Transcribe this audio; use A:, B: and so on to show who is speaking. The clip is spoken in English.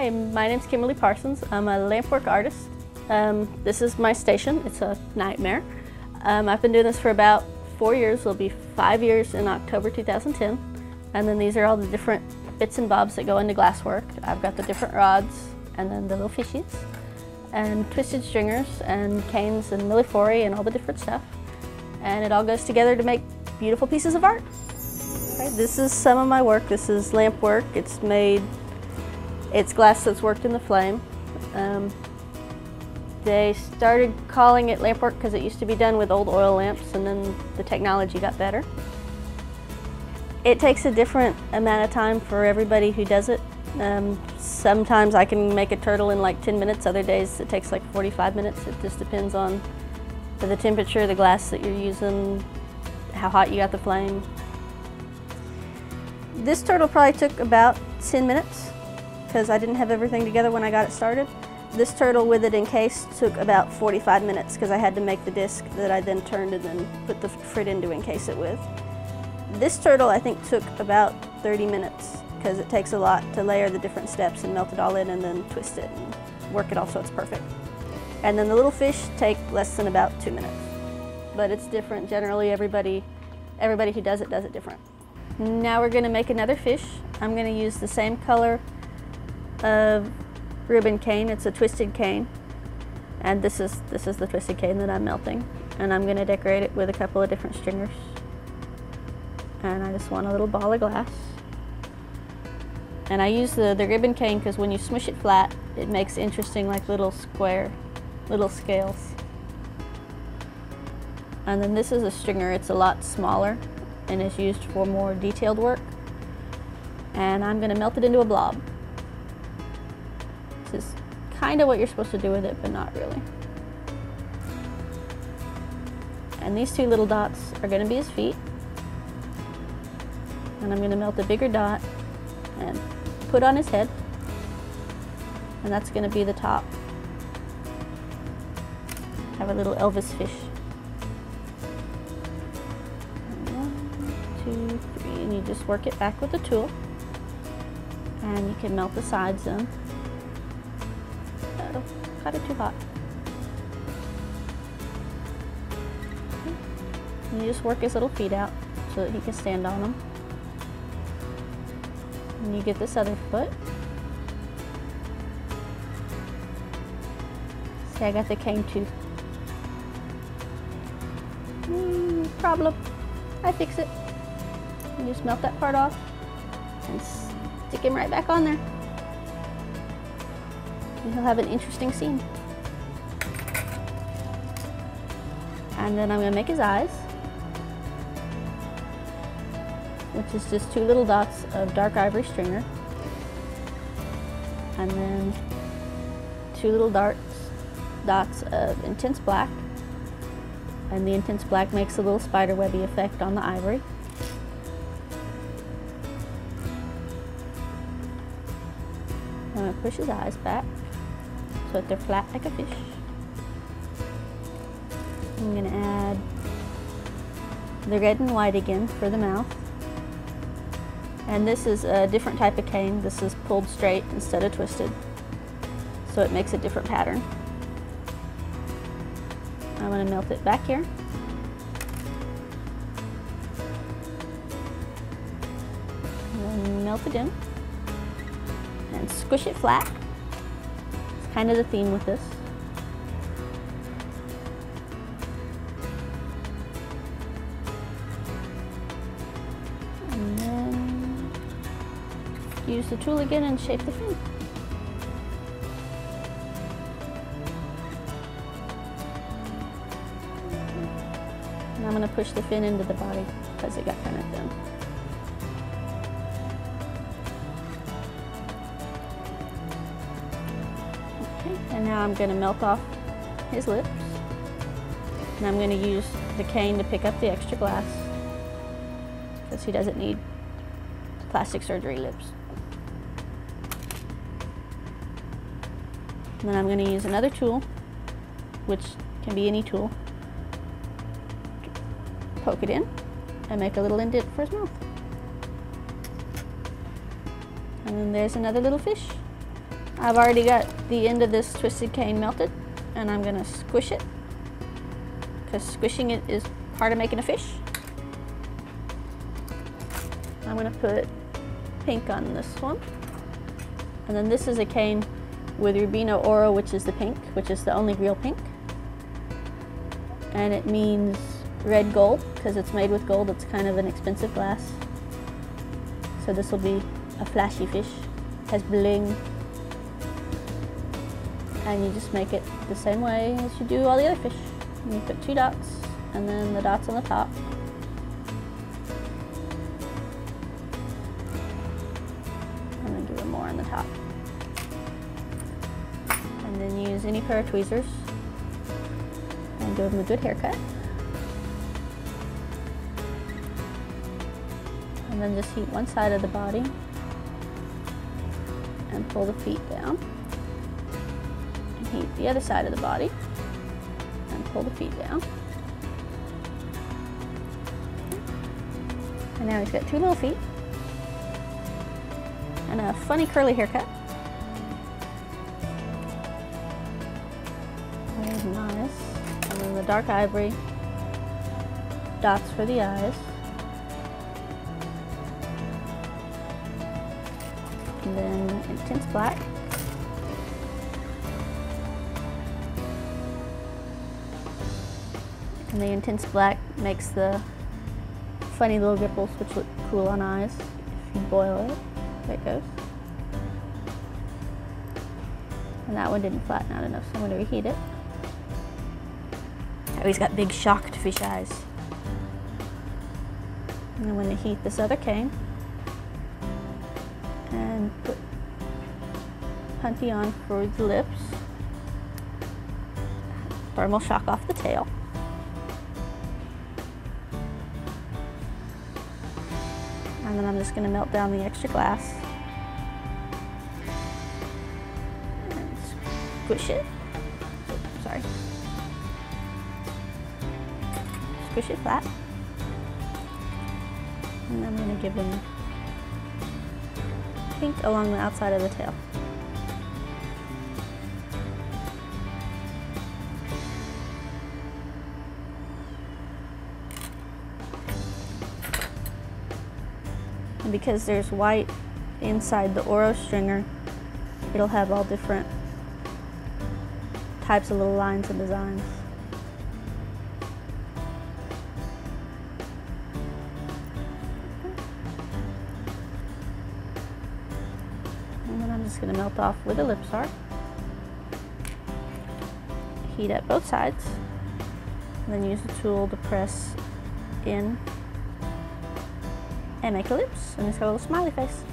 A: Hi, my name's Kimberly Parsons. I'm a Lampwork artist. This is my station. It's a nightmare. I've been doing this for about 4 years. It'll be 5 years in October 2010. And then these are all the different bits and bobs that go into glasswork. I've got the different rods and then the little fishies and twisted stringers and canes and millefori and all the different stuff. And it all goes together to make beautiful pieces of art. Okay, this is some of my work. This is lamp work. It's glass that's worked in the flame. They started calling it lamp work because it used to be done with old oil lamps, and then the technology got better. It takes a different amount of time for everybody who does it. Sometimes I can make a turtle in like 10 minutes, other days it takes like 45 minutes. It just depends on the temperature of the glass that you're using, how hot you got the flame. This turtle probably took about 10 minutes because I didn't have everything together when I got it started. This turtle with it encased took about 45 minutes because I had to make the disc that I then turned and then put the frit in to encase it with. This turtle I think took about 30 minutes because it takes a lot to layer the different steps and melt it all in and then twist it and work it all so it's perfect. And then the little fish take less than about 2 minutes. But it's different. Generally everybody who does it different. Now we're going to make another fish. I'm going to use the same color of ribbon cane. It's a twisted cane, and this is the twisted cane that I'm melting, and I'm going to decorate it with a couple of different stringers. And I just want a little ball of glass, and I use the ribbon cane because when you smush it flat it makes interesting like little scales. And then this is a stringer. It's a lot smaller and is used for more detailed work, and I'm going to melt it into a blob. This is kind of what you're supposed to do with it, but not really. And these two little dots are going to be his feet. And I'm going to melt a bigger dot and put on his head. And that's going to be the top. Have a little Elvis fish. And 1, 2, 3, and you just work it back with the tool. And you can melt the sides in. Got it too hot. And you just work his little feet out so that he can stand on them. And you get this other foot. See, I got the cane tooth. Problem. I fix it. You just melt that part off and stick him right back on there. And he'll have an interesting scene. And then I'm going to make his eyes, which is just 2 little dots of dark ivory stringer, and then 2 little dots of intense black, and the intense black makes a little spider webby effect on the ivory. I'm going to push his eyes back so that they're flat like a fish. I'm going to add the red and white again for the mouth. And this is a different type of cane. This is pulled straight instead of twisted, so it makes a different pattern. I'm going to melt it back here. And then melt it in and squish it flat. It's kind of the theme with this. And then use the tool again and shape the fin. And I'm going to push the fin into the body because it got kind of thin. And now I'm going to melt off his lips, and I'm going to use the cane to pick up the extra glass because he doesn't need plastic surgery lips. And then I'm going to use another tool, which can be any tool, poke it in and make a little indent for his mouth. And then there's another little fish. I've already got the end of this twisted cane melted, and I'm gonna squish it, because squishing it is part of making a fish. I'm gonna put pink on this one. And then this is a cane with Rubino Oro, which is the pink, which is the only real pink. And it means red gold, because it's made with gold. It's kind of an expensive glass. So this will be a flashy fish. It has bling. And you just make it the same way as you do all the other fish. And you put 2 dots, and then the dots on the top. And then give it more on the top. And then use any pair of tweezers and give them a good haircut. And then just heat one side of the body and pull the feet down. And heat the other side of the body and pull the feet down. And now he's got 2 little feet and a funny curly haircut. There's nice. And then the dark ivory dots for the eyes. And then intense black. And the intense black makes the funny little ripples, which look cool on eyes if you boil it. There it goes. And that one didn't flatten out enough, so I'm going to reheat it. Oh, he's got big shocked fish eyes. And I'm going to heat this other cane and put punty on for the lips. Thermal shock off the tail. And then I'm just going to melt down the extra glass and squish it. Oops, sorry. Squish it flat. And I'm going to give him pink along the outside of the tail. And because there's white inside the Oro stringer, it'll have all different types of little lines and designs. And then I'm just going to melt off with a lip star. Heat up both sides, and then use the tool to press in and make a lips, and it's got a little smiley face.